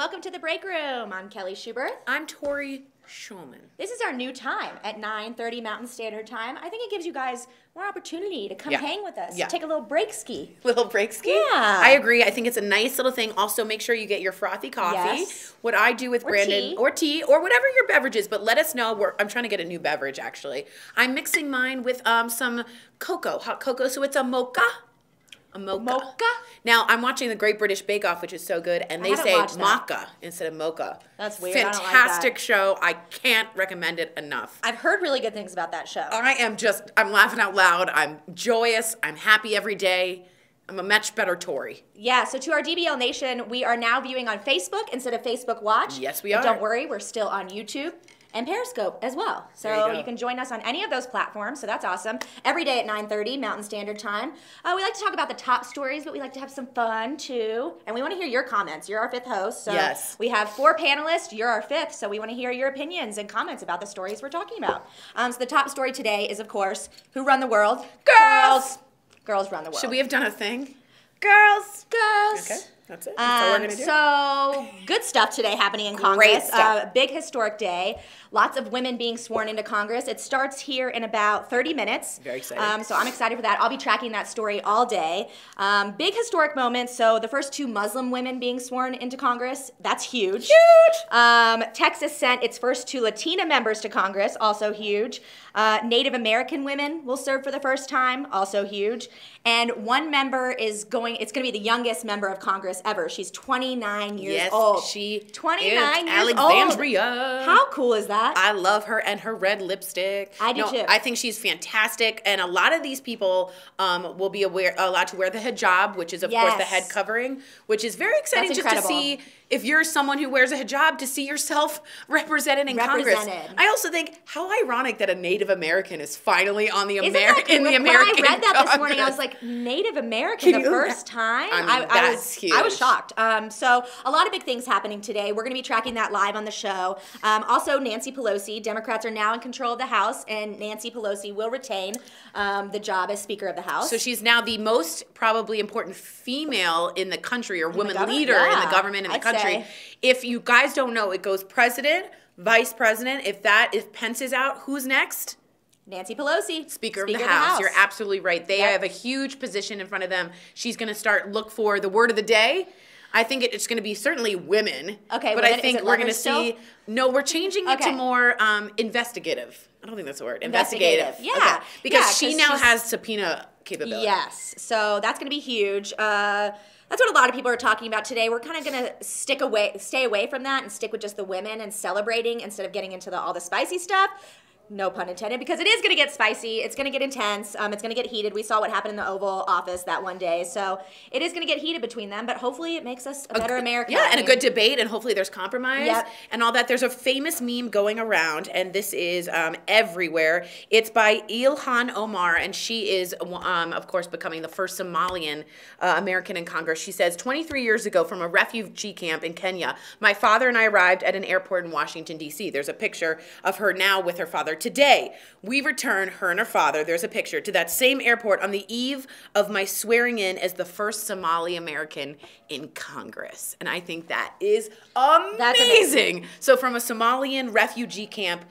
welcome to the break room. I'm Kelly Schubert. I'm Tori Schulman. This is our new time at 9:30 Mountain Standard Time. I think it gives you guys more opportunity to come hang with us. Take a little break ski. Little break ski? Yeah. I agree. I think it's a nice little thing. Also, make sure you get your frothy coffee. Yes. What I do with Brandon, or tea, or whatever your beverage is, but let us know. I'm trying to get a new beverage, actually. I'm mixing mine with some cocoa, hot cocoa, so it's a mocha. A mocha. Mocha? Now, I'm watching the Great British Bake Off, which is so good, and they say maca instead of mocha. That's weird. Fantastic I don't like that. show. I can't recommend it enough. I've heard really good things about that show. I'm laughing out loud. I'm joyous. I'm happy every day. I'm a much better Tory. Yeah, so to our DBL Nation, we are now viewing on Facebook instead of Facebook Watch. Yes, we are. But don't worry, we're still on YouTube. and Periscope as well. So you can join us on any of those platforms. So that's awesome. Every day at 9:30 Mountain Standard Time. We like to talk about the top stories, but we like to have some fun too. And we want to hear your comments. You're our 5th host. So we have 4 panelists. You're our 5th. So we want to hear your opinions and comments about the stories we're talking about. So the top story today is, of course, who run the world? Girls! Girls run the world. Should we have done a thing? Girls! Girls! Okay. That's it. That's all we're going to do. So, good stuff today happening in Congress. Great stuff. Big historic day. Lots of women being sworn into Congress. It starts here in about 30 minutes. Very exciting. So I'm excited for that. I'll be tracking that story all day. Big historic moment. So the first 2 Muslim women being sworn into Congress. That's huge. Huge! Texas sent its first 2 Latina members to Congress. Also huge. Native American women will serve for the first time. Also huge. And one member is going, it's going to be the youngest member of Congress ever. She's 29 years old. She 29 is years Alexandria. Old. How cool is that? I love her and her red lipstick. I do too. I think she's fantastic, and a lot of these people will be allowed to wear the hijab, which is of course the head covering, which is very exciting just to see. If you're someone who wears a hijab, to see yourself represented in Congress. I also think how ironic that a Native American is finally on the American When I read that this morning, I was like, Native American the first time? I mean, that's huge. I was shocked. So a lot of big things happening today. We're going to be tracking that live on the show. Also, Nancy Pelosi. Democrats are now in control of the House, and Nancy Pelosi will retain the job as Speaker of the House. So she's now the most probably important female in the country, or woman leader in the government in the country. If you guys don't know, it goes president, vice president. If Pence is out, who's next? Nancy Pelosi, Speaker of the House. You're absolutely right. They have a huge position in front of them. She's going to look for the word of the day. I think it's going to be certainly women. Okay, but I think we're going to see. No, we're changing it to more investigative. I don't think that's the word. Investigative. Yeah. Okay. Because she now has subpoena capability. Yes. So that's going to be huge. That's what a lot of people are talking about today. We're kind of going to stay away from that and stick with just the women and celebrating instead of getting into all the spicy stuff. No pun intended, because it is going to get spicy. It's going to get intense. It's going to get heated. We saw what happened in the Oval Office that one day. So it is going to get heated between them, but hopefully it makes us a better America. Yeah, and a good debate, and hopefully there's compromise and all that. There's a famous meme going around, and this is everywhere. It's by Ilhan Omar, and she is, of course, becoming the first Somalian American in Congress. She says, 23 years ago from a refugee camp in Kenya, my father and I arrived at an airport in Washington, D.C. There's a picture of her now with her father. Today, we return, her and her father, there's a picture, to that same airport on the eve of my swearing in as the first Somali American in Congress. And I think that is amazing. That's amazing. So from a Somalian refugee camp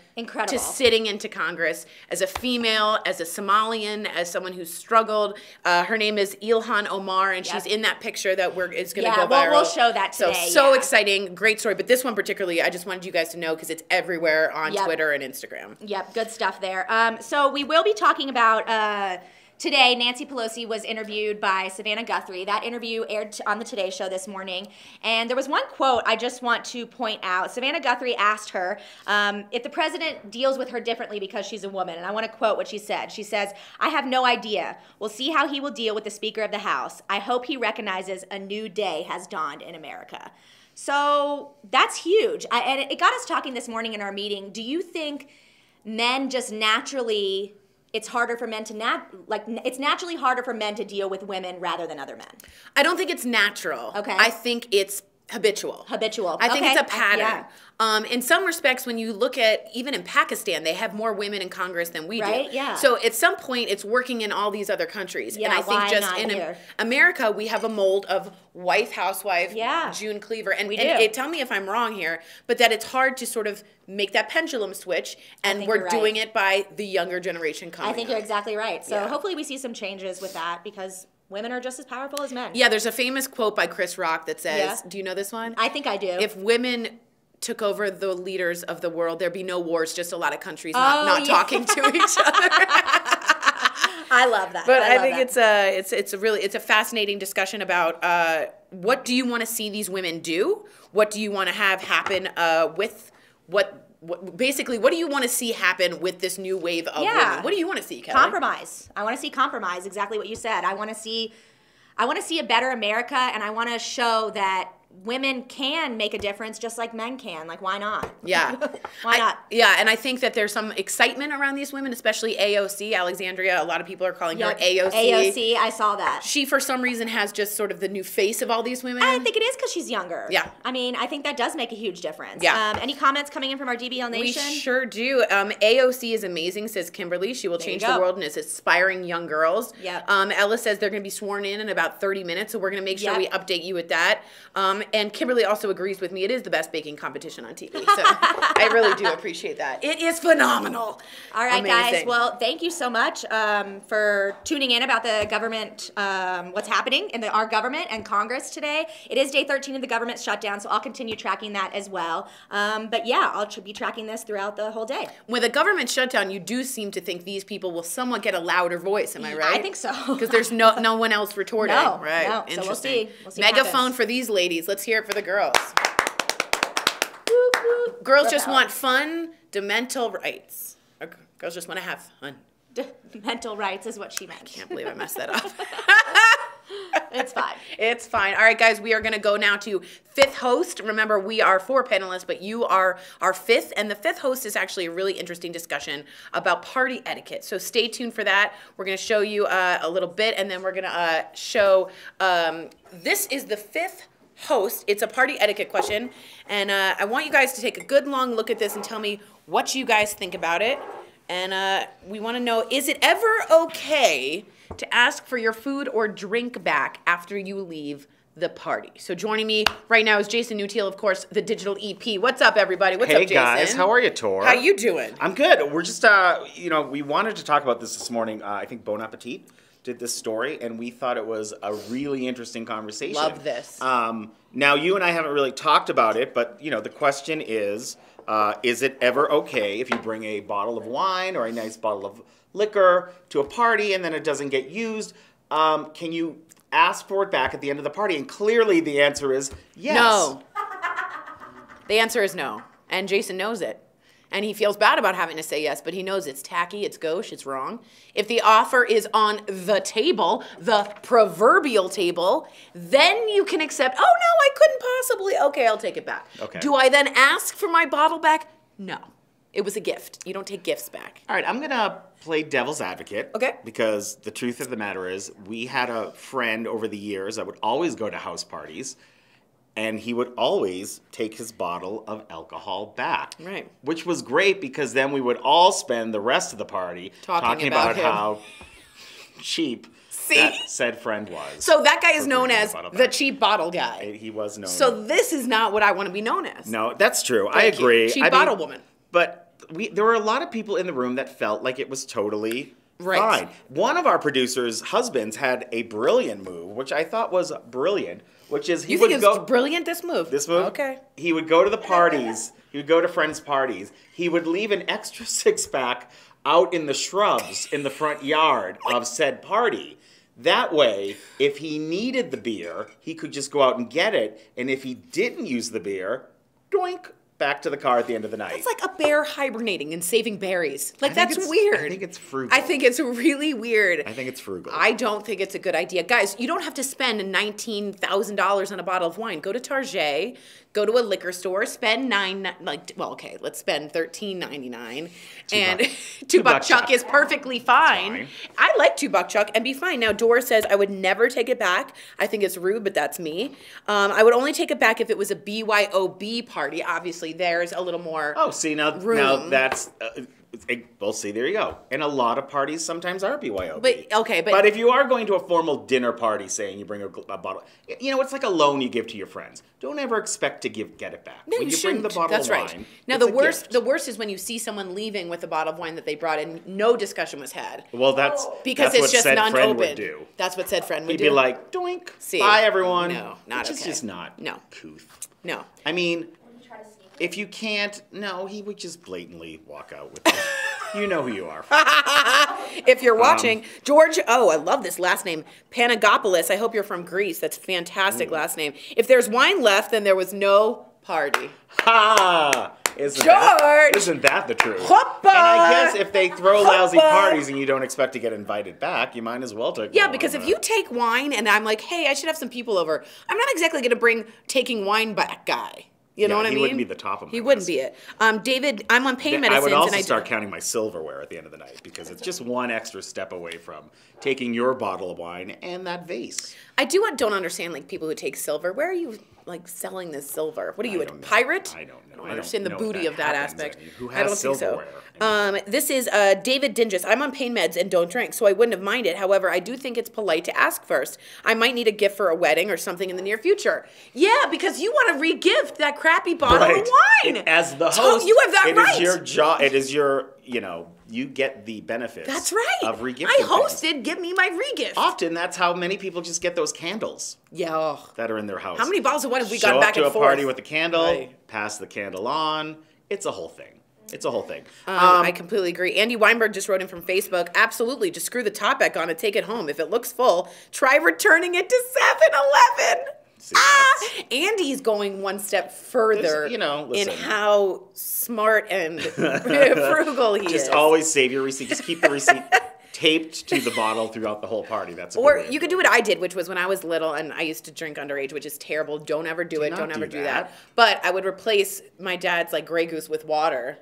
to sitting into Congress as a female, as a Somalian, as someone who's struggled. Her name is Ilhan Omar, and she's in that picture that is going to go viral. We'll show that today. So exciting. Great story. But this one particularly, I just wanted you guys to know because it's everywhere on Twitter and Instagram. Yep, good stuff there. So we will be talking about today. Nancy Pelosi was interviewed by Savannah Guthrie. That interview aired on the Today Show this morning. And there was one quote I just want to point out. Savannah Guthrie asked her if the president deals with her differently because she's a woman. And I want to quote what she said. She says, "I have no idea. We'll see how he will deal with the Speaker of the House. I hope he recognizes a new day has dawned in America." So that's huge. And it got us talking this morning in our meeting. Do you think men just naturally, it's harder for men to it's naturally harder for men to deal with women rather than other men? I don't think it's natural. Okay. I think it's habitual. I think it's a pattern. In some respects, when you look at, even in Pakistan, they have more women in Congress than we do. Yeah. So at some point, it's working in all these other countries. Yeah, and I think just in America, we have a mold of wife, housewife, June Cleaver. And, tell me if I'm wrong here, but that it's hard to sort of make that pendulum switch, and we're doing it by the younger generation coming I think you're exactly right. So hopefully we see some changes with that, because women are just as powerful as men. Yeah, there's a famous quote by Chris Rock that says, do you know this one? I think I do. If women took over the leaders of the world, there'd be no wars, just a lot of countries not talking to each other. I love that. But I think it's a fascinating discussion about what do you want to see these women do? What do you want to have happen with basically, what do you want to see happen with this new wave of women? What do you want to see, Kelly? Compromise. I want to see compromise, exactly what you said. I want to see a better America, and I want to show that women can make a difference just like men can. Like, why not? Yeah. Why not? Yeah, and I think that there's some excitement around these women, especially AOC, Alexandria. A lot of people are calling her AOC. AOC, I saw that. She, for some reason, has just sort of the new face of all these women. I think it is because she's younger. Yeah. I mean, I think that does make a huge difference. Yeah. Any comments coming in from our DBL Nation? We sure do. AOC is amazing, says Kimberly. She will change the world and is inspiring young girls. Yep. Ella says they're going to be sworn in about 30 minutes, so we're going to make sure we update you with that. And Kimberly also agrees with me. It is the best baking competition on TV. So I really do appreciate that. It is phenomenal. All right, guys. Well, thank you so much for tuning in about the government, what's happening in our government and Congress today. It is day 13 of the government shutdown, so I'll continue tracking that as well. But yeah, I'll be tracking this throughout the whole day. With a government shutdown, you do seem to think these people will somewhat get a louder voice. Am I right? I think so. Because there's no one else retorting. No, right. No. Interesting. So we'll see. Megaphone for these ladies. Let's hear it for the girls. Girls just want fun, mental rights. Girls just want to have fun. Mental rights is what she meant. I can't believe I messed that up. It's fine. It's fine. All right, guys, we are going to go now to fifth host. Remember, we are 4 panelists, but you are our fifth. And the fifth host is actually a really interesting discussion about party etiquette. So stay tuned for that. We're going to show you a little bit, and then we're going to show this is the fifth host. It's a party etiquette question. And I want you guys to take a good long look at this and tell me what you guys think about it. And we want to know, is it ever okay to ask for your food or drink back after you leave the party? So joining me right now is Jason Newteal, of course, the digital EP. What's up, everybody? What's up, Jason? Hey, guys. How are you, Tor? How you doing? I'm good. We're just, we wanted to talk about this morning. I think Bon Appetit did this story, and we thought it was a really interesting conversation. Love this. Now, you and I haven't really talked about it, but, the question is it ever okay if you bring a bottle of wine or a nice bottle of liquor to a party and then it doesn't get used? Can you ask for it back at the end of the party? And clearly the answer is yes. No. The answer is no. And Jason knows it. And he feels bad about having to say yes, but he knows it's tacky, it's gauche, it's wrong. If the offer is on the table, the proverbial table, then you can accept, oh, no, I couldn't possibly. Okay, I'll take it back. Okay. Do I then ask for my bottle back? No. It was a gift. You don't take gifts back. All right, I'm going to play devil's advocate. Okay. Because the truth of the matter is, we had a friend over the years that would always go to house parties, and he would always take his bottle of alcohol back. Right. Which was great because then we would all spend the rest of the party talking about how cheap that said friend was. So that guy is known as the cheap bottle guy. He was known. So this is not what I want to be known as. No, that's true. I agree. Cheap bottle woman. But there were a lot of people in the room that felt like it was totally fine. One of our producers' husbands had a brilliant move, which I thought was brilliant, which is he would go... brilliant, this move? This move? Okay. He would go to the parties. He would go to friends' parties. He would leave an extra six-pack out in the shrubs in the front yard of said party. That way, if he needed the beer, he could just go out and get it. And if he didn't use the beer, doink, back to the car at the end of the night. It's like a bear hibernating and saving berries. Like, that's weird. I think it's frugal. I think it's really weird. I think it's frugal. I don't think it's a good idea. Guys, you don't have to spend $19,000 on a bottle of wine. Go to Target, go to a liquor store, spend let's spend $13.99. And $2 Chuck is perfectly fine. I like $2 Chuck and be fine. Now, Dora says, I would never take it back. I think it's rude, but that's me. I would only take it back if it was a BYOB party. Obviously, there's a little more room. Now that's... well, see, there you go. And a lot of parties sometimes are BYOB. But if you are going to a formal dinner party, saying you bring a bottle, it's like a loan you give to your friends. Don't ever expect to get it back. No, when you bring the bottle That's of right. wine, now the worst is when you see someone leaving with a bottle of wine that they brought and no discussion was had. Well, that's because that's it's just non-open. non-open. Would do. That's what said friend would do. He'd be like, doink, bye everyone. No, not okay. It's just not couth. No. I mean, if you can't, he would just blatantly walk out with it. You know who you are. If you're watching, George, I love this last name, Panagopoulos. I hope you're from Greece. That's a fantastic last name. If there's wine left, then there was no party. Ha! George! Isn't that the truth? Hoppa! And I guess if they throw lousy parties and you don't expect to get invited back, you might as well take Yeah, because if you take wine and I'm like, hey, I should have some people over, I'm not exactly going to bring taking wine back guy. You know what I mean? He wouldn't be the top of my He list. wouldn't be it. David, I'm on pain medicines. I would also and start counting my silverware at the end of the night because it's just one extra step away from taking your bottle of wine and that vase. I don't understand like people who take silver. Where are you like selling this silver? What are you, a pirate? I don't know. I don't understand the booty of that aspect. Who I don't has think silverware? so. This is David Dingus. I'm on pain meds and don't drink, so I wouldn't have minded. However, I do think it's polite to ask first. I might need a gift for a wedding or something in the near future. Yeah, because you want to re-gift that crappy bottle of wine. As the host, you have that right. It is your job. It is your, you get the benefits. That's right. Of regifting. I hosted. Give me my regift. Often, that's how many people just get those candles. Yeah. That are in their house. How many bottles of wine have we Show got back and up forth? to a party with a candle, Right. pass the candle on. It's a whole thing. It's a whole thing. I completely agree. Andy Weinberg just wrote in from Facebook, absolutely, just screw the top back on and take it home. If it looks full, try returning it to 7-Eleven. Andy's going one step further in how smart and frugal he is. Just always save your receipt. Just keep the receipt taped to the bottle throughout the whole party. That's a or good way you could do what I did, which was when I was little and I used to drink underage, which is terrible. Don't ever do it. Don't ever do that. But I would replace my dad's like Grey Goose with water.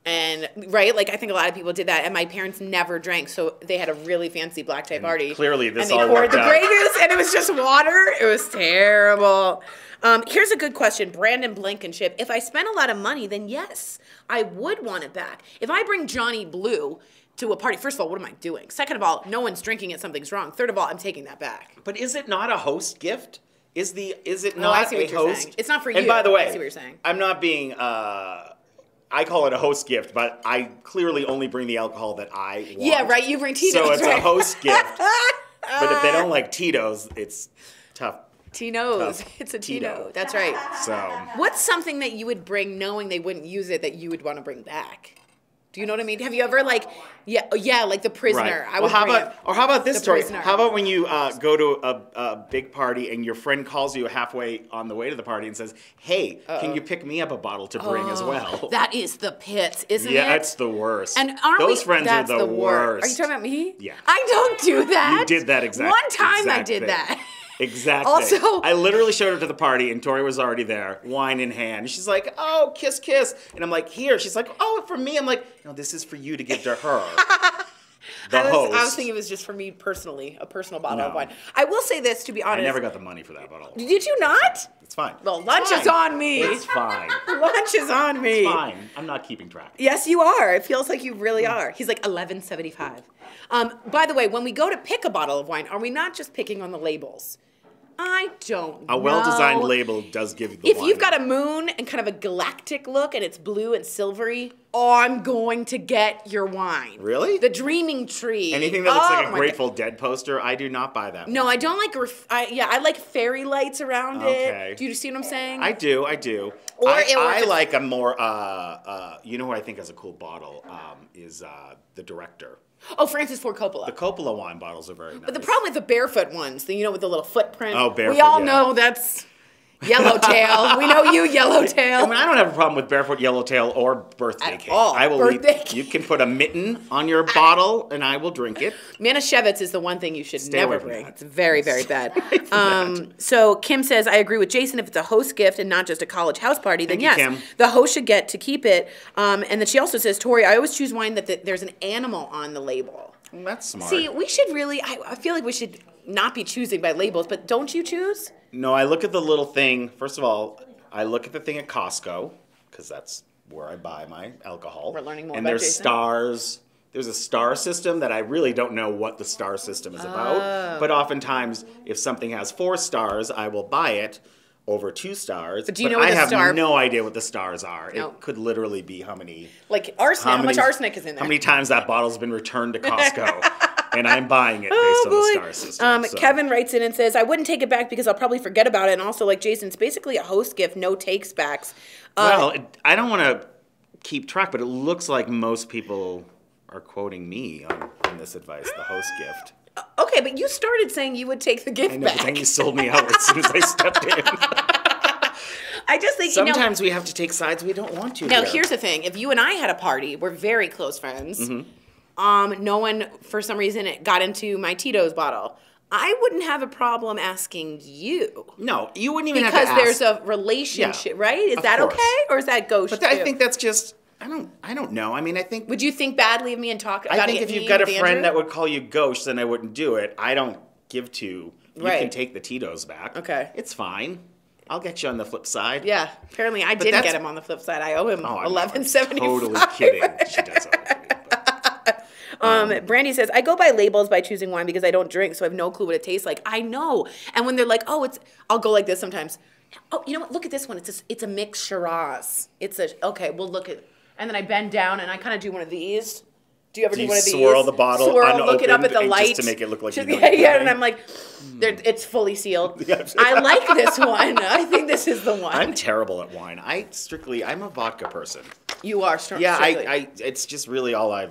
And like I think a lot of people did that, and my parents never drank, so they had a really fancy black tie party. Clearly, this all all worked the out. Grey Goose, and it was just water. It was terrible. Here's a good question, Brandon Blankenship. If I spent a lot of money, then yes, I would want it back. If I bring Johnny Blue to a party, first of all, what am I doing? Second of all, no one's drinking it, something's wrong. Third of all, I'm taking that back. But is it not a host gift? Is it No, I not see what a you're host? saying. It's not for you. And by the way, I see what you're saying. I'm not being. I call it a host gift, but I clearly only bring the alcohol that I want. Yeah, right. You bring Tito's. So it's right? a host gift. But if they don't like Tito's, it's tough. Tino's. It's a Tino. That's right. So what's something that you would bring knowing they wouldn't use it that you would want to bring back? Do you know what I mean? Have you ever like like the prisoner? Right. How about this story? Prisoner. How about when you go to a big party and your friend calls you halfway on the way to the party and says, "Hey, can you pick me up a bottle to bring as well?" That is the pits, isn't it? Yeah, it's the worst. And those friends that's are the worst. Are you talking about me? Yeah. I don't do that. You did that exact. One time I exact did thing. that. Exactly. Also, I literally showed up to the party and Tori was already there, wine in hand. She's like, "Oh, kiss, kiss," and I'm like, "Here." She's like, "Oh, for me." I'm like, "No, this is for you to give to her." Host. I was thinking it was just for me personally, a personal bottle of wine. I will say this, to be honest. I never got the money for that bottle. Did you not? It's fine. Well, lunch is on me. It's fine. Lunch is on me. It's fine. I'm not keeping track. Yes, you are. It feels like you really are. He's like $11.75. By the way, when we go to pick a bottle of wine, are we not just picking on the labels? I don't know. A well-designed label does give you the If wine. you've got a moon and kind of a galactic look and it's blue and silvery, I'm going to get your wine. Really? The Dreaming Tree. Anything that looks like a my Grateful Dead poster, I do not buy that. No, I don't like. I like fairy lights around Okay. it. Do you see what I'm saying? I do. Or I like a more. You know who I think has a cool bottle is the director. Oh, Francis Ford Coppola. The Coppola wine bottles are very nice. But the problem with the barefoot ones, with the little footprint. Oh, barefoot. We all know that's Yellowtail. We know you, Yellowtail. I mean, I don't have a problem with barefoot Yellowtail or birthday cake. all. I will Birthday eat. You can put a mitten on your bottle, and I will drink it. Manischewitz is the one thing you should Stay never away from bring. that. It's very, very bad. So Kim says, I agree with Jason. If it's a host gift and not just a college house party, then Thank you, yes, Kim. the host should get to keep it. And then she also says, Tori, I always choose wine that there's an animal on the label. Well, that's smart. See, we should really, I feel like we should not be choosing by labels, but don't you choose? No, I look at the little thing. First of all, I look at the thing at Costco, because that's where I buy my alcohol. We're learning more and about there's Jason. stars. There's a star system that I really don't know what the star system is about. But oftentimes, if something has 4 stars, I will buy it over 2 stars. But do you know what I the have star- no idea what the stars are. No. It could literally be how many... Like arsenic. How much many- arsenic is in there? How many times that bottle's been returned to Costco. And I'm buying it based on the star system. So. Kevin writes in and says, I wouldn't take it back because I'll probably forget about it. And also, like Jason, it's basically a host gift, no takes backs. I don't want to keep track, but it looks like most people are quoting me on this advice, the host gift. Okay, but you started saying you would take the gift I know, back. but then you sold me out as soon as I stepped in. I just think sometimes we have to take sides we don't want to. Now, here's the thing: if you and I had a party, we're very close friends. No one, for some reason, got into my Tito's bottle. I wouldn't have a problem asking you. No, you wouldn't even have to ask. Because there's a relationship, right? Is that course. okay, or is that gauche? But I think that's just. I don't know. I mean, I think. Would you think badly of me and talk about it? I think if you've got a friend that would call you gauche, then I wouldn't do it. I don't give to. You can take the Tito's back. Okay. It's fine. I'll get you on the flip side. Yeah. Apparently, I did get him on the flip side. I owe him $11.75. Totally kidding. She does owe it to me. Brandy says, I go by labels by choosing wine because I don't drink, so I have no clue what it tastes like. I know. And when they're like, I'll go like this sometimes. Oh, you know what? Look at this one. It's a mixed Shiraz. Okay, we'll look at, and then I bend down and I kind of do one of these. Do you ever do one of these? Swirl the bottle, look it up at the light. Just to make it look like yeah, and I'm like, it's fully sealed. I like this one. I think this is the one. I'm terrible at wine. I'm a vodka person. You are strong. Yeah, it's just really all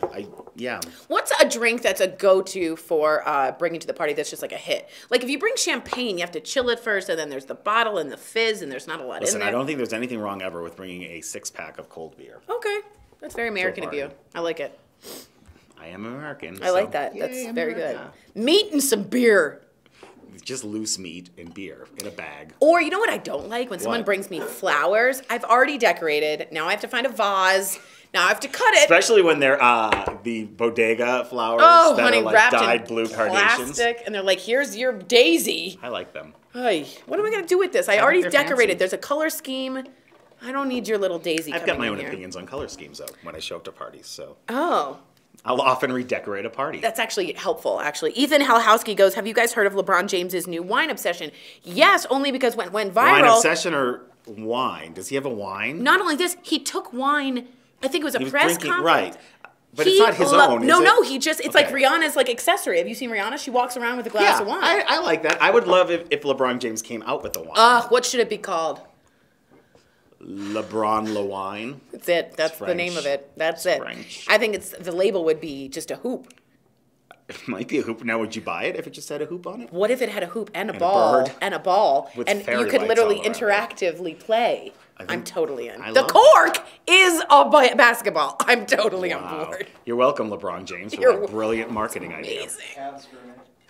yeah. What's a drink that's a go-to for bringing to the party that's just like a hit? Like if you bring champagne, you have to chill it first, and then there's the bottle and the fizz, and there's not a lot in there. I don't think there's anything wrong ever with bringing a 6-pack of cold beer. Okay. That's very American of you. I like it. I am American. I like that. That's very good. Meat and some beer. Just loose meat and beer in a bag. Or you know what I don't like? When someone brings me flowers. I've already decorated. Now I have to find a vase. Now I have to cut it. Especially when they're the bodega flowers that are like dyed blue carnations. And they're like, here's your daisy. I like them. Hey, what am I going to do with this? I already decorated. There's a color scheme. I don't need your little daisy. I've got my own opinions on color schemes, though, when I show up to parties. So. Oh. I'll often redecorate a party. That's actually helpful, actually. Ethan Halhowski goes, have you guys heard of LeBron James's new wine obsession? Yes, only because when it went viral. Wine obsession or wine? Does he have a wine? Not only this, he took wine, I think it was a press conference. Right. But it's not his own, No, he just, it's like Rihanna's like accessory. Have you seen Rihanna? She walks around with a glass of wine. I like that. I would love if LeBron James came out with a wine. What should it be called? LeBron Le Wine. That's it. That's the name of it. That's it. French. I think the label would be just a hoop. It might be a hoop. Now, would you buy it if it just had a hoop on it? What if it had a hoop and a ball and a ball, and you could literally interactively play? I'm totally in. The cork is a basketball. I'm totally on board. You're welcome, LeBron James, for a brilliant marketing idea. Amazing.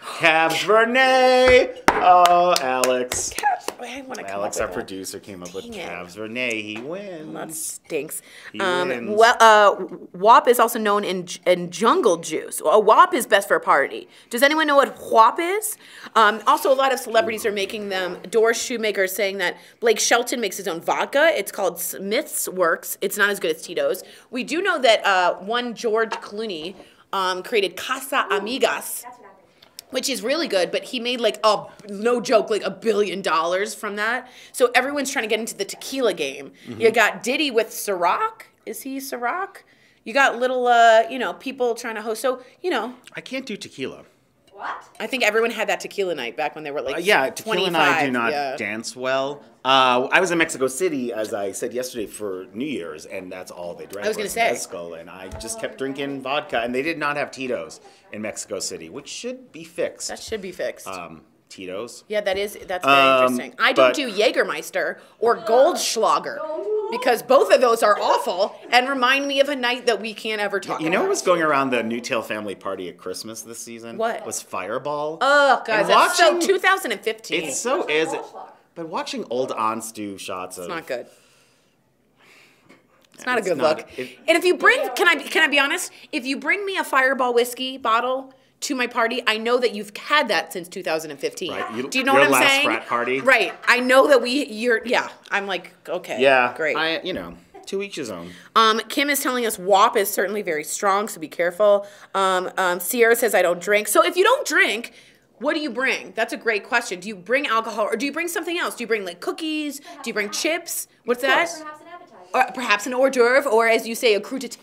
Cavs Vernay. Oh, Alex. Alex, our producer, came up with Cavs Vernay. He wins. That stinks. He wins. Well, WAP is also known in jungle juice. WAP is best for a party. Does anyone know what WAP is? Also, a lot of celebrities are making them. Doris Shoemaker is saying that Blake Shelton makes his own vodka. It's called Smith's Works. It's not as good as Tito's. We do know that one George Clooney created Casa Amigas, which is really good, but he made no joke, like $1 billion from that. So everyone's trying to get into the tequila game. You got Diddy with Ciroc. Is he Ciroc? You got little, people trying to host. So, I can't do tequila. What? I think everyone had that tequila night back when they were like tequila 25. and I do not dance well. I was in Mexico City, as I said yesterday, for New Year's, and that's all they drank. I was going to say. Mezcal, and I just kept drinking vodka, and they did not have Tito's in Mexico City, which should be fixed. That should be fixed. Tito's. Yeah, that's very interesting. I don't do Jägermeister or Goldschlager because both of those are awful and remind me of a night that we can't ever talk about. You know what was going around the Newtail family party at Christmas this season? What? Was Fireball. Oh, guys, that's so 2015. It's so is. But watching old aunts do shots of... It's not good. It's not a good look. And if you bring... Can I be honest? If you bring me a Fireball whiskey bottle to my party, I know that you've had that since 2015. Right. Do you know what I'm saying? Your last frat party. Right. I know that I'm like, okay. Yeah. Great. To each his own. Kim is telling us WAP is certainly very strong, so be careful. Sierra says, I don't drink. So if you don't drink, what do you bring? That's a great question. Do you bring alcohol or do you bring something else? Do you bring like cookies? Do you bring chips? What's that? Perhaps an appetizer. Or perhaps an hors d'oeuvre, or as you say, a crudité.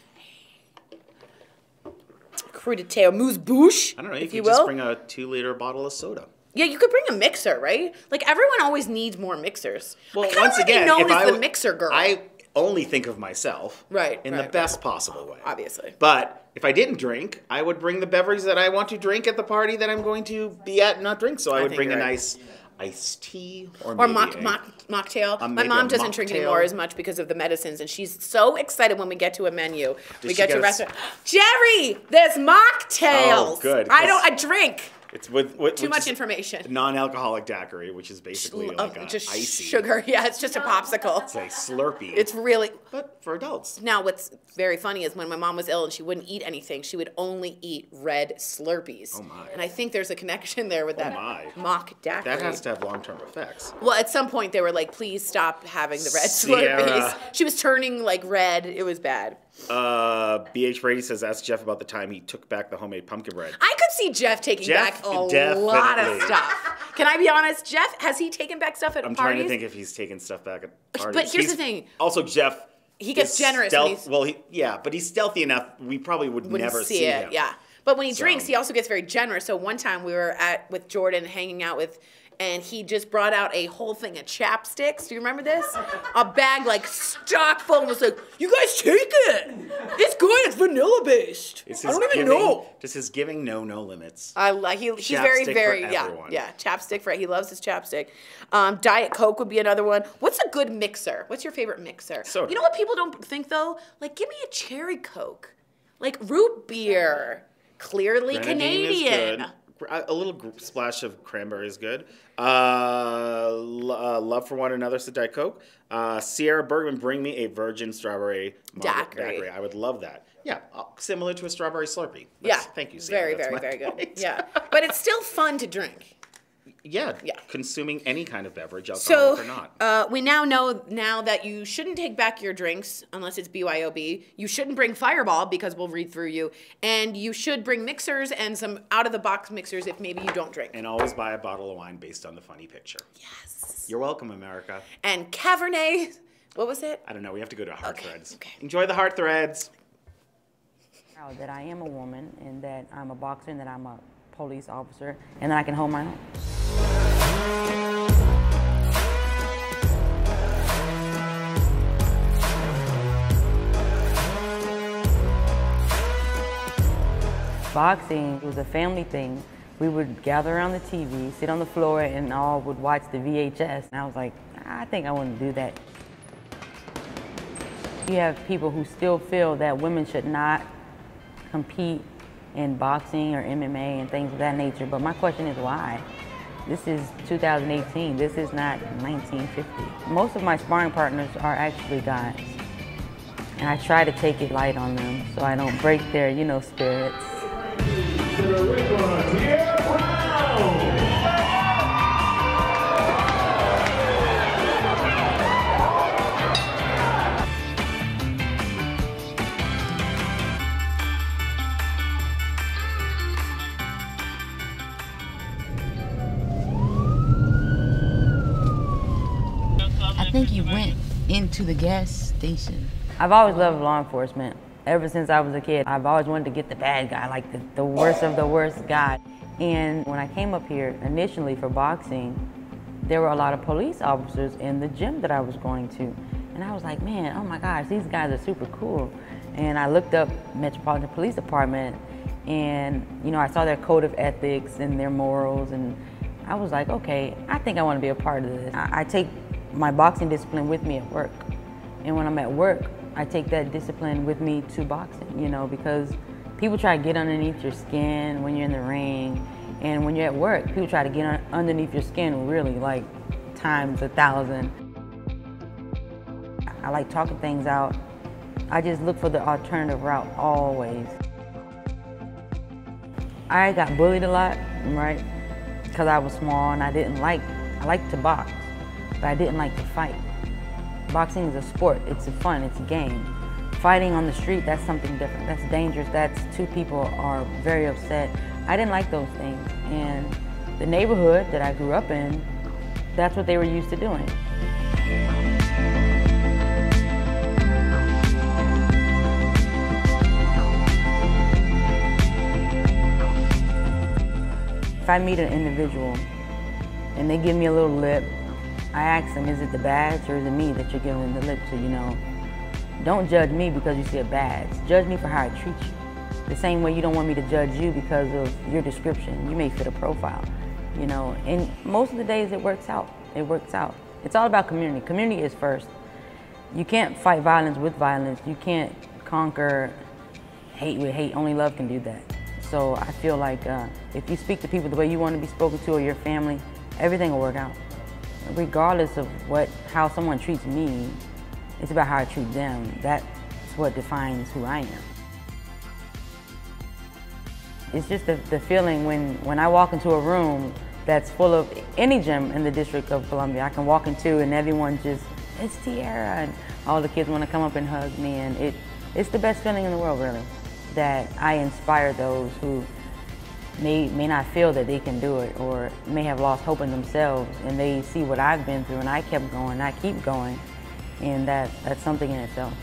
Crudité or mousse-bouche, I don't know. if You you could just will. bring a 2-liter bottle of soda. Yeah, you could bring a mixer, right? Like everyone always needs more mixers. Well, I once again, known as the mixer girl. I only think of myself in the best possible way. Obviously. But if I didn't drink, I would bring the beverage that I want to drink at the party that I'm going to be at and not drink. So I would bring a nice iced tea or Or maybe mocktail. My maybe mom a doesn't drink mocktail. anymore as much because of the medicines, and she's so excited when we get to a menu. We she get to get a a restaurant. Jerry, there's mocktails. Oh, good. I drink. It's with Too much information. Non-alcoholic daiquiri, which is basically like a just icy. sugar. Yeah, it's just a popsicle. It's a Slurpee. It's really. but for adults. Now, what's very funny is when my mom was ill and she wouldn't eat anything, she would only eat red Slurpees. Oh, my. And I think there's a connection there with that my. mock daiquiri. That has to have long-term effects. Well, at some point they were like, please stop having the red Sierra. Slurpees. She was turning like red. It was bad. BH Brady says, ask Jeff about the time he took back the homemade pumpkin bread. I could see Jeff taking back a lot of definitely. stuff. Can I be honest? Jeff, has he taken back stuff at I'm parties? trying to think if he's taken stuff back at parties. But here's the thing. Also, Jeff. He gets is generous when but he's stealthy enough. We probably would Wouldn't never see it. him. Yeah. But when he So- drinks, he also gets very generous. So one time we were with Jordan hanging out with, and he just brought out a whole thing of chapsticks. Do you remember this? A bag like stock full, and was like, "You guys take it. It's good. It's vanilla based. I don't even know." Just his giving no limits. I like he's very Chapstick very for yeah everyone. chapstick for he loves his chapstick. Diet Coke would be another one. What's a good mixer? What's your favorite mixer? Soda. You know what people don't think though? Like give me a cherry Coke, like root beer, clearly Grenadine is Canadian. good. A little splash of cranberry is good. Love for one another, said Diet Coke. Sierra Bergman, bring me a virgin strawberry Daiquiri. I would love that. Yeah, similar to a strawberry Slurpee. Thank you, Very, Sierra. That's very, my very good. point. Yeah, but it's still fun to drink. Yeah, Yeah. consuming any kind of beverage, So alcoholic or not. we now know that you shouldn't take back your drinks unless it's BYOB. You shouldn't bring Fireball because we'll read through you. And you should bring mixers and some out-of-the-box mixers if maybe you don't drink. And always buy a bottle of wine based on the funny picture. Yes. You're welcome, America. And Cabernet, what was it? I don't know. We have to go to Heart Threads. Okay. Enjoy the Heart Threads. Proud that I am a woman and that I'm a boxer and that I'm a police officer and that I can hold my own. Boxing was a family thing. We would gather around the TV, sit on the floor, and all would watch the VHS. And I was like, I think I want to do that. You have people who still feel that women should not compete in boxing or MMA and things of that nature. But my question is why? This is 2018. This is not 1950. Most of my sparring partners are actually guys. And I try to take it light on them so I don't break their, spirits. I think you went into the gas station. I've always loved law enforcement. Ever since I was a kid, I've always wanted to get the bad guy, like the worst of the worst guy. And when I came up here initially for boxing, there were a lot of police officers in the gym that I was going to. And I was like, man, oh my gosh, these guys are super cool. And I looked up Metropolitan Police Department and, I saw their code of ethics and their morals. And I was like, okay, I think I want to be a part of this. I take my boxing discipline with me at work. And when I'm at work, I take that discipline with me to boxing, because people try to get underneath your skin when you're in the ring. And when you're at work, people try to get underneath your skin really like times 1,000. I like talking things out. I just look for the alternative route always. I got bullied a lot, right? Because I was small and I liked to box, but I didn't like to fight. Boxing is a sport, it's a fun, it's a game. Fighting on the street, that's something different. That's dangerous, that's two people are very upset. I didn't like those things. And the neighborhood that I grew up in, that's what they were used to doing. If I meet an individual and they give me a little lip, I ask them, is it the badge or is it me that you're giving the lip to, Don't judge me because you see a badge. Judge me for how I treat you. The same way you don't want me to judge you because of your description. You may fit a profile. you know, and most of the days it works out. It works out. It's all about community. Community is first. You can't fight violence with violence. You can't conquer hate with hate. Only love can do that. So I feel like if you speak to people the way you want to be spoken to, or your family, everything will work out. Regardless of how someone treats me, it's about how I treat them. That's what defines who I am. It's just the feeling when I walk into a room that's full of any gym in the District of Columbia, I can walk into and everyone just, it's Tiara, and all the kids want to come up and hug me, and it's the best feeling in the world, really, that I inspire those who may not feel that they can do it, or may have lost hope in themselves, and they see what I've been through, and I kept going, I keep going, and that's something in itself.